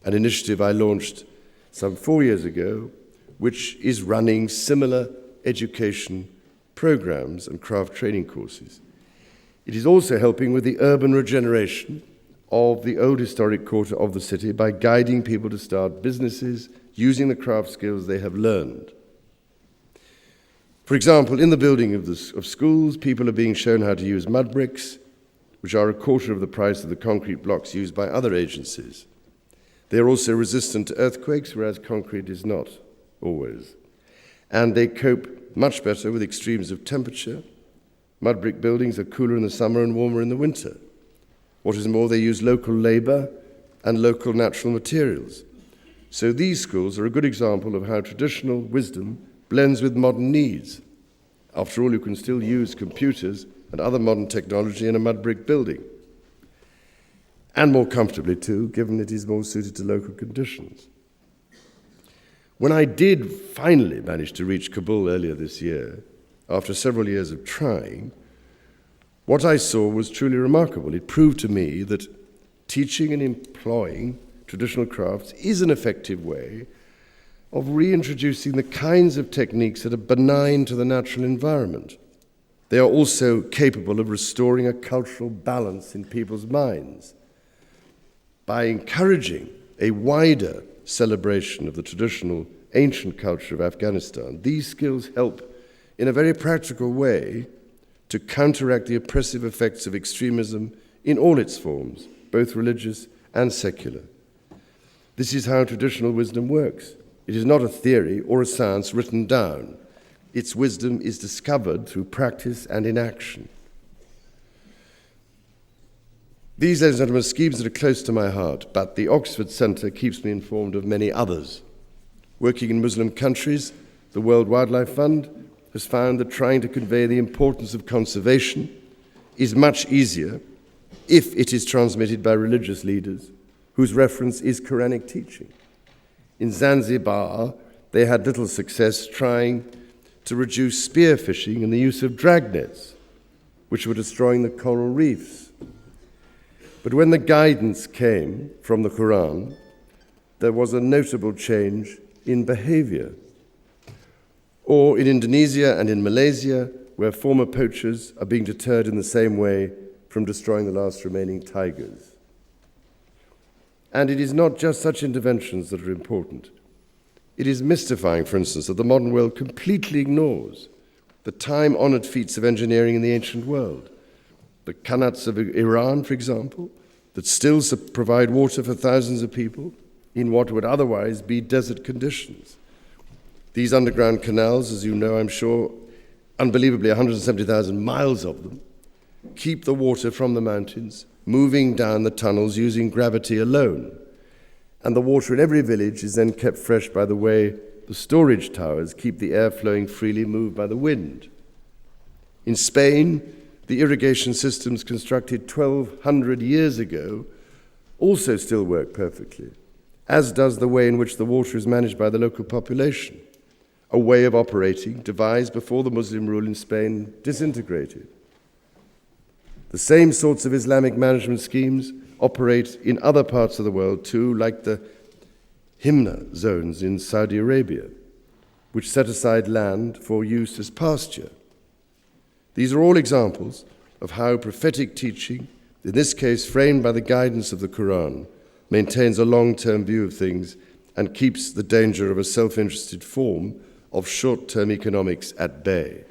an initiative I launched some 4 years ago, which is running similar education programs and craft training courses. It is also helping with the urban regeneration of the old historic quarter of the city by guiding people to start businesses using the craft skills they have learned. For example, in the building of schools, people are being shown how to use mud bricks, which are a quarter of the price of the concrete blocks used by other agencies. They are also resistant to earthquakes, whereas concrete is not always. And they cope much better with extremes of temperature. Mud brick buildings are cooler in the summer and warmer in the winter. What is more, they use local labor and local natural materials. So these schools are a good example of how traditional wisdom blends with modern needs. After all, you can still use computers and other modern technology in a mud brick building. And more comfortably too, given it is more suited to local conditions. When I did finally manage to reach Kabul earlier this year, after several years of trying, what I saw was truly remarkable. It proved to me that teaching and employing traditional crafts is an effective way of reintroducing the kinds of techniques that are benign to the natural environment. They are also capable of restoring a cultural balance in people's minds. By encouraging a wider celebration of the traditional ancient culture of Afghanistan, these skills help in a very practical way to counteract the oppressive effects of extremism in all its forms, both religious and secular. This is how traditional wisdom works. It is not a theory or a science written down. Its wisdom is discovered through practice and in action. These, ladies and gentlemen, are schemes that are close to my heart, but the Oxford Centre keeps me informed of many others. Working in Muslim countries, the World Wildlife Fund has found that trying to convey the importance of conservation is much easier if it is transmitted by religious leaders whose reference is Quranic teaching. In Zanzibar, they had little success trying to reduce spearfishing and the use of dragnets, which were destroying the coral reefs. But when the guidance came from the Quran, there was a notable change in behavior. Or in Indonesia and in Malaysia, where former poachers are being deterred in the same way from destroying the last remaining tigers. And it is not just such interventions that are important. It is mystifying, for instance, that the modern world completely ignores the time-honored feats of engineering in the ancient world. The qanats of Iran, for example, that still provide water for thousands of people in what would otherwise be desert conditions. These underground canals, as you know, I'm sure, unbelievably 170,000 miles of them, keep the water from the mountains, moving down the tunnels using gravity alone. And the water in every village is then kept fresh by the way the storage towers keep the air flowing freely, moved by the wind. In Spain, the irrigation systems constructed 1,200 years ago also still work perfectly, as does the way in which the water is managed by the local population, a way of operating devised before the Muslim rule in Spain disintegrated. The same sorts of Islamic management schemes operate in other parts of the world too, like the Himna zones in Saudi Arabia, which set aside land for use as pasture. These are all examples of how prophetic teaching, in this case framed by the guidance of the Quran, maintains a long-term view of things and keeps the danger of a self-interested form of short-term economics at bay.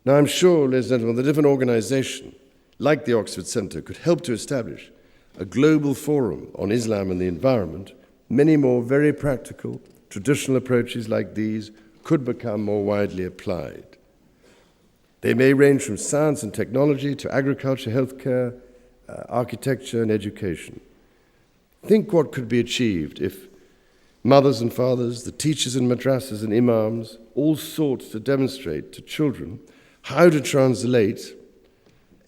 Now, I'm sure, ladies and gentlemen, that if an organization like the Oxford Centre could help to establish a global forum on Islam and the environment, many more very practical, traditional approaches like these could become more widely applied. They may range from science and technology to agriculture, healthcare, architecture, and education. Think what could be achieved if mothers and fathers, the teachers in madrasas and imams, all sought to demonstrate to children how to translate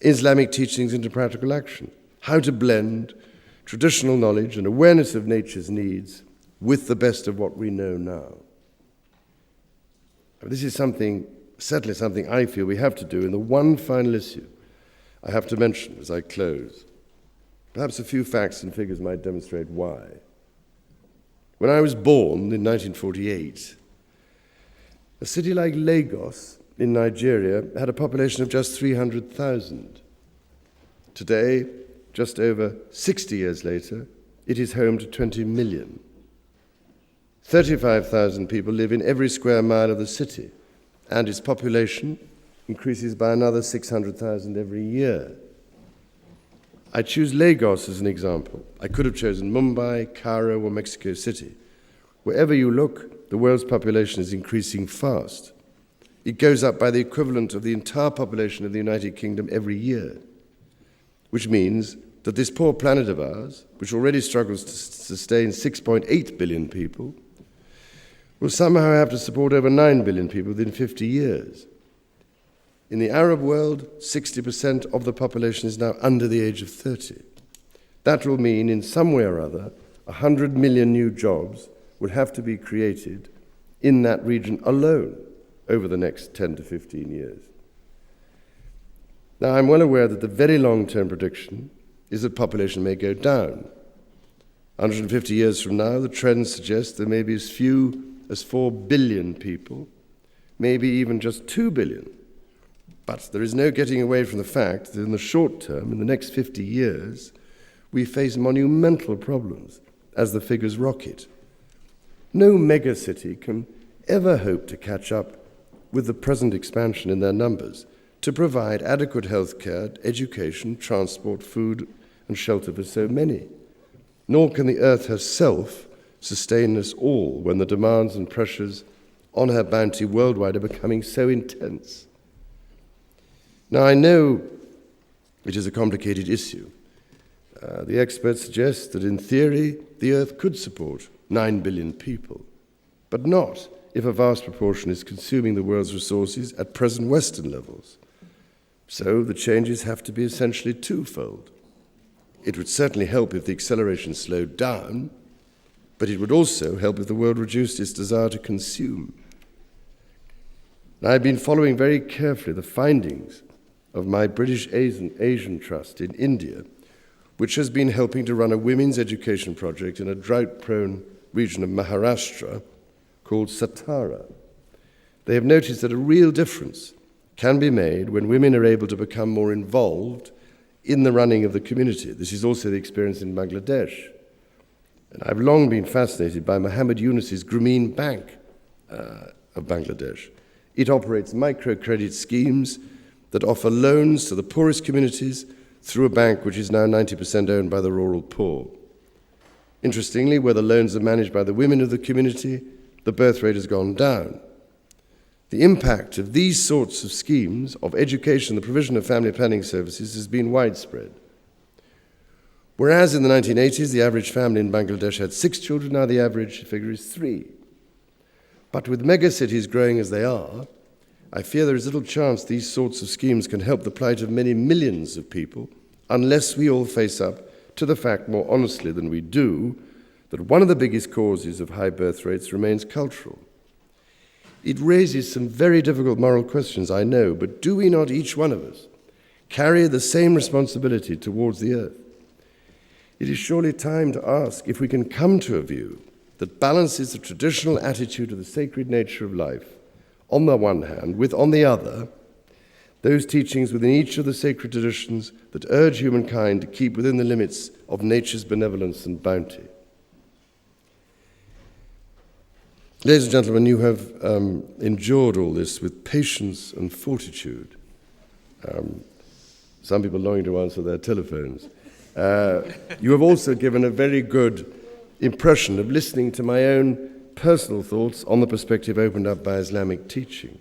Islamic teachings into practical action, how to blend traditional knowledge and awareness of nature's needs with the best of what we know now. This is certainly something I feel we have to do. And the one final issue I have to mention as I close, perhaps a few facts and figures might demonstrate why. When I was born in 1948, a city like Lagos in Nigeria had a population of just 300,000. Today, just over 60 years later, it is home to 20 million. 35,000 people live in every square mile of the city, and its population increases by another 600,000 every year. I choose Lagos as an example. I could have chosen Mumbai, Cairo, or Mexico City. Wherever you look, the world's population is increasing fast. It goes up by the equivalent of the entire population of the United Kingdom every year, which means that this poor planet of ours, which already struggles to sustain 6.8 billion people, will somehow have to support over 9 billion people within 50 years. In the Arab world, 60% of the population is now under the age of 30. That will mean, in some way or other, 100 million new jobs will have to be created in that region alone over the next 10 to 15 years. Now, I'm well aware that the very long-term prediction is that population may go down. 150 years from now, the trends suggest there may be as few as 4 billion people, maybe even just 2 billion. But there is no getting away from the fact that in the short term, in the next 50 years, we face monumental problems as the figures rocket. No megacity can ever hope to catch up with the present expansion in their numbers to provide adequate healthcare, education, transport, food, and shelter for so many. Nor can the earth herself sustain us all when the demands and pressures on her bounty worldwide are becoming so intense. Now, I know it is a complicated issue. The experts suggest that in theory, the earth could support 9 billion people, but not if a vast proportion is consuming the world's resources at present Western levels. So the changes have to be essentially twofold. It would certainly help if the acceleration slowed down, but it would also help if the world reduced its desire to consume. Now, I've been following very carefully the findings of my British Asian Trust in India, which has been helping to run a women's education project in a drought-prone region of Maharashtra called Satara. They have noticed that a real difference can be made when women are able to become more involved in the running of the community. This is also the experience in Bangladesh. And I've long been fascinated by Muhammad Yunus's Grameen Bank of Bangladesh. It operates microcredit schemes that offer loans to the poorest communities through a bank which is now 90% owned by the rural poor. Interestingly, where the loans are managed by the women of the community, the birth rate has gone down. The impact of these sorts of schemes of education, the provision of family planning services, has been widespread. Whereas in the 1980s, the average family in Bangladesh had 6 children, now the average figure is 3. But with megacities growing as they are, I fear there is little chance these sorts of schemes can help the plight of many millions of people unless we all face up to the fact more honestly than we do that one of the biggest causes of high birth rates remains cultural. It raises some very difficult moral questions, I know, but do we not, each one of us, carry the same responsibility towards the earth? It is surely time to ask if we can come to a view that balances the traditional attitude of the sacred nature of life, on the one hand, with, on the other, those teachings within each of the sacred traditions that urge humankind to keep within the limits of nature's benevolence and bounty. Ladies and gentlemen, you have endured all this with patience and fortitude. Some people longing to answer their telephones. You have also given a very good impression of listening to my own personal thoughts on the perspective opened up by Islamic teaching.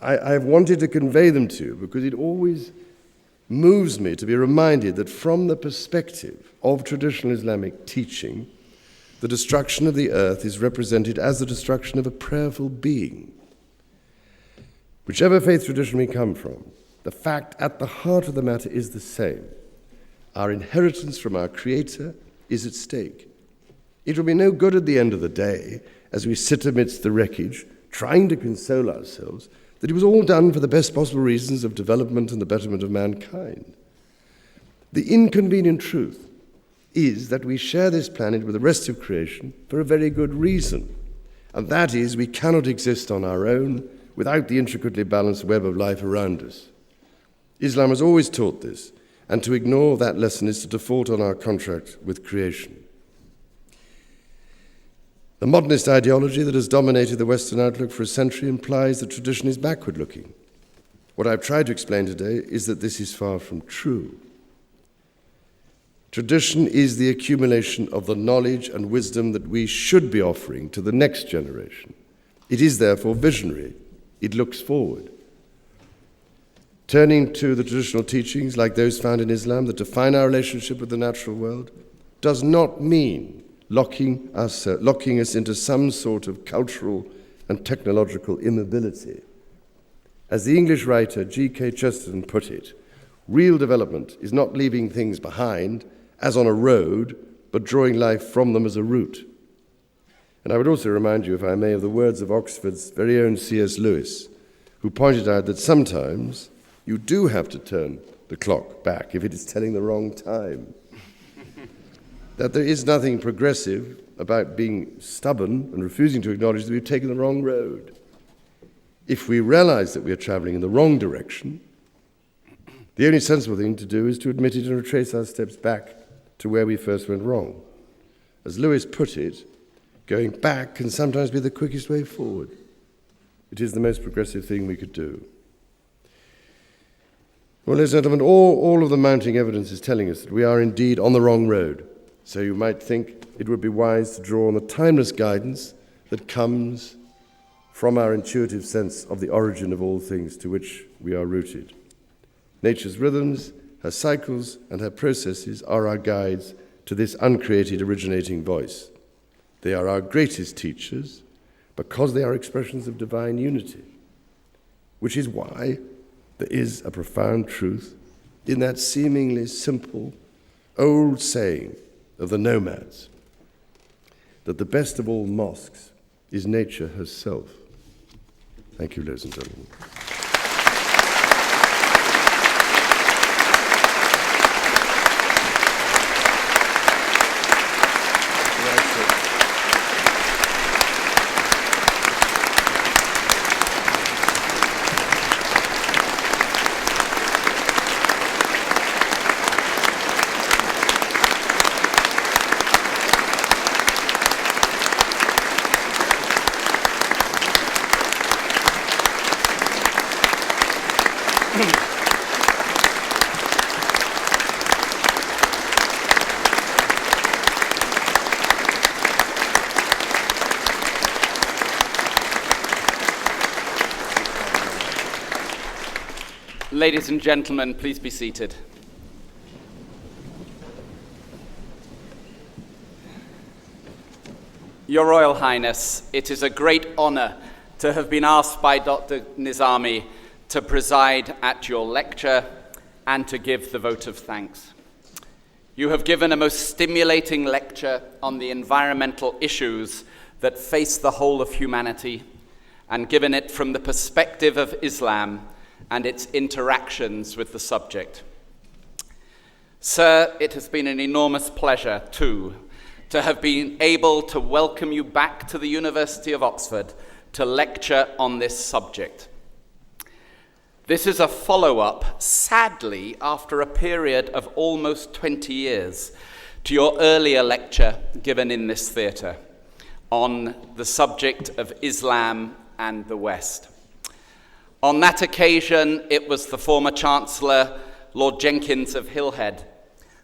I've wanted to convey them to you because it always moves me to be reminded that from the perspective of traditional Islamic teaching, the destruction of the earth is represented as the destruction of a prayerful being. Whichever faith tradition we come from, the fact at the heart of the matter is the same. Our inheritance from our Creator is at stake. It will be no good at the end of the day, as we sit amidst the wreckage, trying to console ourselves, that it was all done for the best possible reasons of development and the betterment of mankind. The inconvenient truth is that we share this planet with the rest of creation for a very good reason, and that is we cannot exist on our own without the intricately balanced web of life around us. Islam has always taught this, and to ignore that lesson is to default on our contract with creation. The modernist ideology that has dominated the Western outlook for a century implies that tradition is backward-looking. What I've tried to explain today is that this is far from true. Tradition is the accumulation of the knowledge and wisdom that we should be offering to the next generation. It is therefore visionary. It looks forward. Turning to the traditional teachings like those found in Islam that define our relationship with the natural world does not mean locking us into some sort of cultural and technological immobility. As the English writer G.K. Chesterton put it, real development is not leaving things behind as on a road, but drawing life from them as a route. And I would also remind you, if I may, of the words of Oxford's very own C.S. Lewis, who pointed out that sometimes you do have to turn the clock back if it is telling the wrong time. That there is nothing progressive about being stubborn and refusing to acknowledge that we've taken the wrong road. If we realize that we are traveling in the wrong direction, the only sensible thing to do is to admit it and retrace our steps back to where we first went wrong. As Lewis put it, going back can sometimes be the quickest way forward. It is the most progressive thing we could do. Well, ladies and gentlemen, all of the mounting evidence is telling us that we are indeed on the wrong road. So you might think it would be wise to draw on the timeless guidance that comes from our intuitive sense of the origin of all things to which we are rooted. Nature's rhythms, her cycles, and her processes are our guides to this uncreated originating voice. They are our greatest teachers because they are expressions of divine unity, which is why there is a profound truth in that seemingly simple old saying of the nomads, that the best of all mosques is nature herself. Thank you, ladies and gentlemen. Ladies and gentlemen, please be seated. Your Royal Highness, it is a great honor to have been asked by Dr. Nizami to preside at your lecture and to give the vote of thanks. You have given a most stimulating lecture on the environmental issues that face the whole of humanity, and given it from the perspective of Islam and its interactions with the subject. Sir, it has been an enormous pleasure, too, to have been able to welcome you back to the University of Oxford to lecture on this subject. This is a follow-up, sadly, after a period of almost 20 years, to your earlier lecture given in this theatre on the subject of Islam and the West. On that occasion, it was the former Chancellor, Lord Jenkins of Hillhead,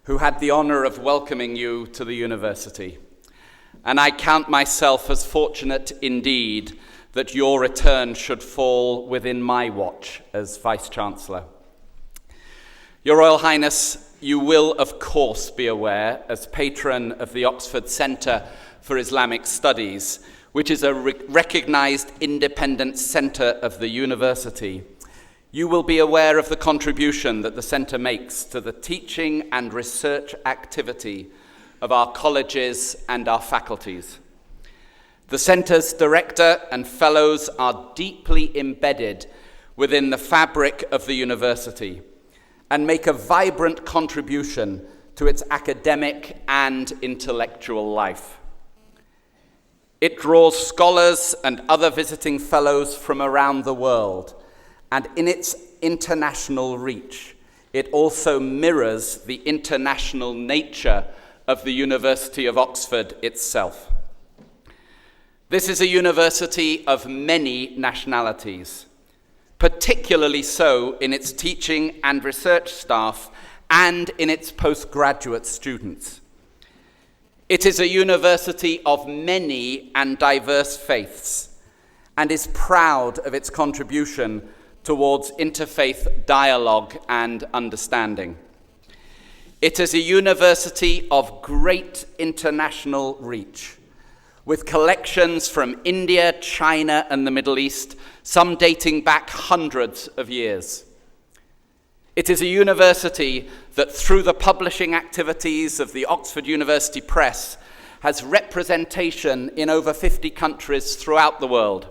who had the honour of welcoming you to the university. And I count myself as fortunate indeed that your return should fall within my watch as Vice-Chancellor. Your Royal Highness, you will of course be aware, as patron of the Oxford Centre for Islamic Studies, which is a recognised independent centre of the university, you will be aware of the contribution that the centre makes to the teaching and research activity of our colleges and our faculties. The centre's director and fellows are deeply embedded within the fabric of the university and make a vibrant contribution to its academic and intellectual life. It draws scholars and other visiting fellows from around the world, and in its international reach, it also mirrors the international nature of the University of Oxford itself. This is a university of many nationalities, particularly so in its teaching and research staff and in its postgraduate students. It is a university of many and diverse faiths and is proud of its contribution towards interfaith dialogue and understanding. It is a university of great international reach, with collections from India, China, and the Middle East, some dating back hundreds of years. It is a university that, through the publishing activities of the Oxford University Press, has representation in over 50 countries throughout the world.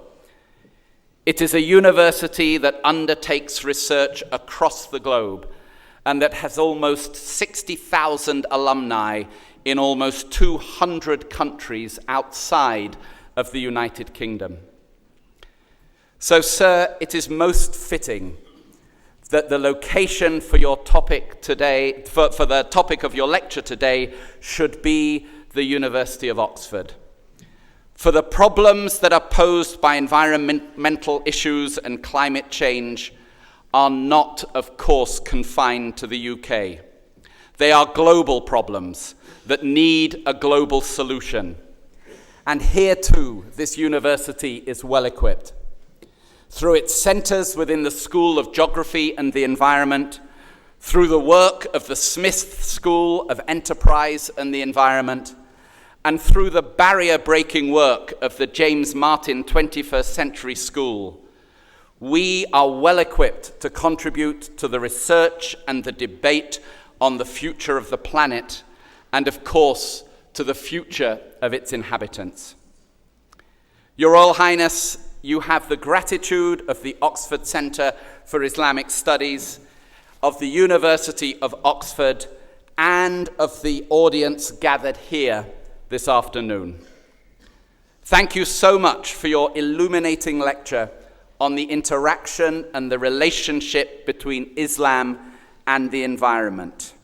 It is a university that undertakes research across the globe and that has almost 60,000 alumni in almost 200 countries outside of the United Kingdom. So, sir, it is most fitting that the location for your topic today, for the topic of your lecture today, should be the University of Oxford. For the problems that are posed by environmental issues and climate change are not, of course, confined to the UK. They are global problems that need a global solution. And here too, this university is well equipped. Through its centres within the School of Geography and the Environment, through the work of the Smith School of Enterprise and the Environment, and through the barrier-breaking work of the James Martin 21st Century School, we are well equipped to contribute to the research and the debate on the future of the planet, and of course, to the future of its inhabitants. Your Royal Highness, you have the gratitude of the Oxford Centre for Islamic Studies, of the University of Oxford, and of the audience gathered here this afternoon. Thank you so much for your illuminating lecture on the interaction and the relationship between Islam and the environment.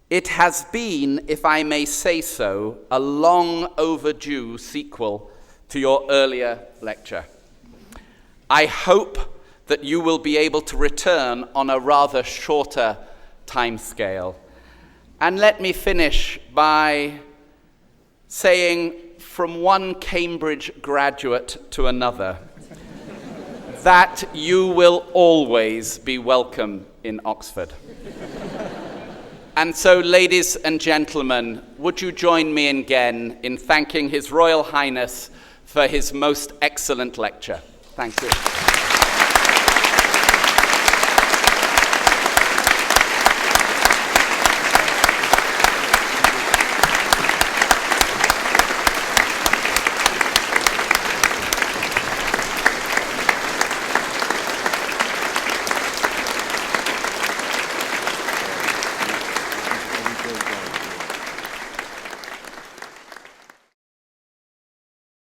It has been, if I may say so, a long overdue sequel to your earlier lecture. I hope that you will be able to return on a rather shorter timescale. And let me finish by saying, from one Cambridge graduate to another, that you will always be welcome in Oxford. And so, ladies and gentlemen, would you join me again in thanking His Royal Highness for his most excellent lecture. Thank you.